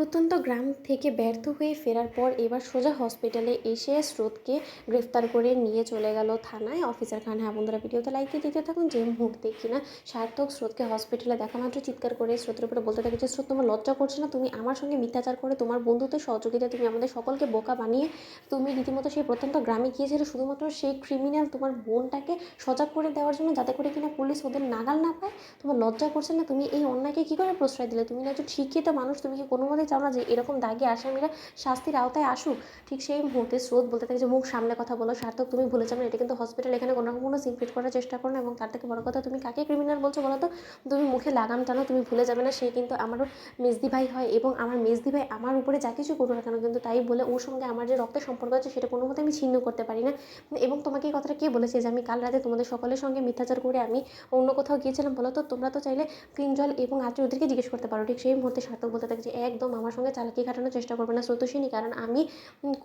প্রত্যন্ত গ্রাম থেকে ব্যর্থ হয়ে ফেরার পর এবার সোজা হসপিটালে এসে স্রোতকে গ্রেফতার করে নিয়ে চলে গেল থানায় অফিসার খান। হ্যাঁ বন্ধুরা, ভিডিওতে লাইক দিয়ে দিতে থাকুন। যে মুহূর্তে কিনা সার্থক স্রোতকে হসপিটালে দেখা মাত্র চিৎকার করে স্রোতের উপরে বলতে থাকে যে স্রোত, তোমার লজ্জা করছে না? তুমি আমার সঙ্গে মিথ্যাচার করে তোমার বন্ধুত্বের সহযোগিতা তুমি আমাদের সকলকে বোকা বানিয়ে তুমি রীতিমতো সেই প্রত্যন্ত গ্রামে গিয়েছিলে শুধুমাত্র সেই ক্রিমিনাল তোমার বোনটাকে সজাগ করে দেওয়ার জন্য, যাতে করে কিনা পুলিশ ওদের নাগাল না পায়। তোমার লজ্জা করছে না? তুমি এই অন্যায়কে কী করে প্রশ্রয় দিলে? তুমি না একজন শিক্ষিত মানুষ, তুমি কি কোনো মতেই চাও না যে এরকম দাগী আসামিরা শাস্তির আওতায় আসুক? ঠিক সেই মুহূর্তে স্রোত বলতে থাকে যে মুখ সামনে কথা বলো সার্থক, তুমি ভুলে যাবে না এটা কিন্তু হসপিটাল, এখানে কোনো রকম কোনো সিনক্রেট করার চেষ্টা করো না। এবং তার থেকে বড় কথা, তুমি কাকে ক্রিমিনাল বলছো বলো তো? তুমি মুখে লাগাম টানো, তুমি ভুলে যাবে না সে কিন্তু আমারও মেজদি ভাই হয় এবং আমার মেজদি ভাই আমার উপরে যা কিছু করো না কেন কিন্তু তাই বলে ওর সঙ্গে আমার যে রক্তের সম্পর্ক আছে সেটা কোনো মতে আমি ছিন্ন করতে পারি না। এবং তোমাকে এই কথাটা কে বলেছে যে আমি কাল রাতে তোমাদের সকলের সঙ্গে মিথ্যাচার করে আমি অন্য কোথাও গিয়েছিলাম বলো তো? তোমরা তো চাইলে কিঞ্জল এবং আত্রি ওদেরকে জিজ্ঞেস করতে পারো। ঠিক সেই মুহূর্তে সার্থক বলতে থাকে যে একদম আমার সঙ্গে চালাকি খাটানোর চেষ্টা করবে না স্রোতস্বিনী, কারণ আমি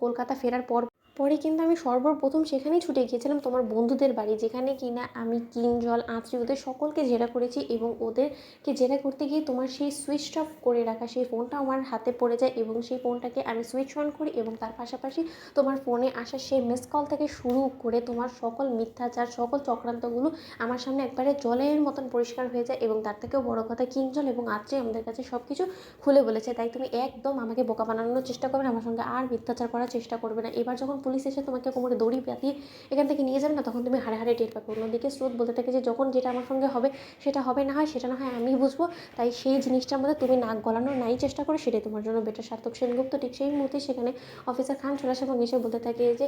কলকাতা ফেরার পরে কিন্তু আমি সর্বপ্রথম সেখানেই ছুটে গিয়েছিলাম তোমার বন্ধুদের বাড়ি, যেখানে কিনা আমি কিঞ্জল আঁচড়ি ওদের সকলকে জেরা করেছি এবং ওদেরকে জেরা করতে গিয়ে তোমার সেই সুইচ অফ করে রাখা সেই ফোনটা আমার হাতে পড়ে যায় এবং সেই ফোনটাকে আমি সুইচ অন করি এবং তার পাশাপাশি তোমার ফোনে আসা সেই মিস কল থেকে শুরু করে তোমার সকল মিথ্যাচার সকল চক্রান্তগুলো আমার সামনে একবারে জলের মতন পরিষ্কার হয়ে যায়। এবং তার থেকেও বড় কথা, কিঞ্জল এবং আঁচড়ি আমাদের কাছে সব কিছু খুলে বলেছে। তাই তুমি একদম আমাকে বোকা বানানোর চেষ্টা করবে না, আমার সঙ্গে আর মিথ্যাচার করার চেষ্টা করবে না। এবার যখন পুলিশ এসে তোমাকে কোমরে দড়ি বাঁধিয়ে এখান থেকে নিয়ে যাবে না, তখন তুমি হাড়ে হাড়ে টের পাবে। অন্যদিকে স্রোত বলতে থাকে যে যখন যেটা আমার সঙ্গে হবে সেটা হবে, না হয় সেটা না হয় আমি বুঝবো, তাই সেই জিনিসটার মধ্যে তুমি নাক গলানোর নাই চেষ্টা করো, সেটাই তোমার জন্য বেটার। সার্থক সেনগুপ্ত ঠিক সেই মুহূর্তে সেখানে অফিসার খান চলে আসে এবং এসে বলতে থাকে যে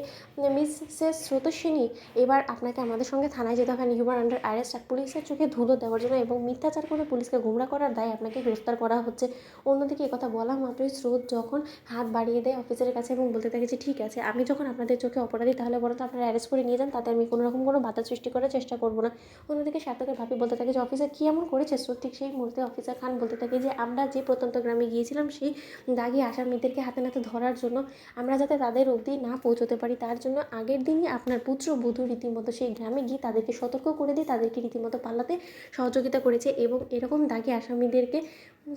মিসেস স্রোতস্বিনী, এবার আপনাকে আমাদের সঙ্গে থানায় যেতে হবে, ইউ আর আন্ডার অ্যারেস্ট। আর পুলিশের চোখে ধুলো দেওয়ার জন্য এবং মিথ্যাচার করে পুলিশকে গুমরা করার দায় আপনাকে গ্রেফতার করা হচ্ছে। অন্যদিকে একথা বলা মাত্রই স্রোত যখন হাত বাড়িয়ে দেয় অফিসারের কাছে এবং বলতে থাকে যে ঠিক আছে, আমি যখন আপনাদের চোখে অপরাধী তাহলে বরং আপনারা অ্যারেস্ট করে নিয়ে যান, তাতে আমি কোনো রকম কোনো বাধা সৃষ্টি করার চেষ্টা করবো না। অন্যদিকে সার্থকের ভাবি বলতে থাকে যে অফিসার কী এমন করেছে স্রোত? ঠিক সেই মুহূর্তে অফিসার খান বলতে থাকে যে আমরা যে প্রত্যন্ত গ্রামে গিয়েছিলাম সেই দাগী আসামিদেরকে হাতে নাতে ধরার জন্য, আমরা যাতে তাদের অবধি না পৌঁছতে পারি তার জন্য আগের দিনই আপনার পুত্রবধূ রীতিমতো সেই গ্রামে গিয়ে তাদেরকে সতর্ক করে দিয়ে তাদেরকে রীতিমতো পালাতে সহযোগিতা করেছে এবং এরকম দাগী আসামিদেরকে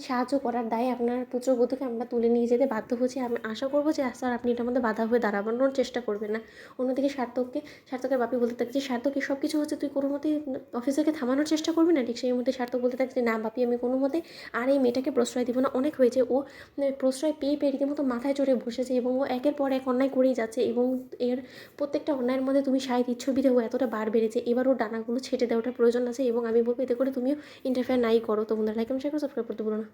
সাহায্য করার দায়ে আপনার পুত্রবধূকে আমরা তুলে নিয়ে যেতে বাধ্য হচ্ছি। আমি আশা করবো যে স্যার আপনি এটার মধ্যে বাধা হয়ে দাঁড়ানোর চেষ্টা করবেন না। অন্যদিকে সার্থকের বাপি বলতে থাকে যে সার্থক এসব কিছু হচ্ছে, তুই কোনো মতেই অফিসারকে থামানোর চেষ্টা করবি না? ঠিক সেই মধ্যে সার্থক বলতে থাকে যে না বাপি, আমি কোনো মতে আর এই মেয়েটাকে প্রশ্রয় দিব না, অনেক হয়েছে। ও প্রশ্রয় পেয়ে পেয়ে রীতিমতো মাথায় চড়ে বসেছে এবং ও একের পর এক অন্যায় করেই যাচ্ছে এবং এর প্রত্যেকটা অন্যায়ের মধ্যে তুমি সায় দিচ্ছ বিধে ও এতটা বার বেড়েছে, এবার ওর ডানাগুলো ছেটে দেওয়াটা প্রয়োজন আছে এবং আমি বলবো এতে করে তুমিও ইন্টারফেয়ার নাই করো। তো বন্ধুরা লাইক এবং শেয়ার করে সাবস্ক্রাইব করতে ভুলো না।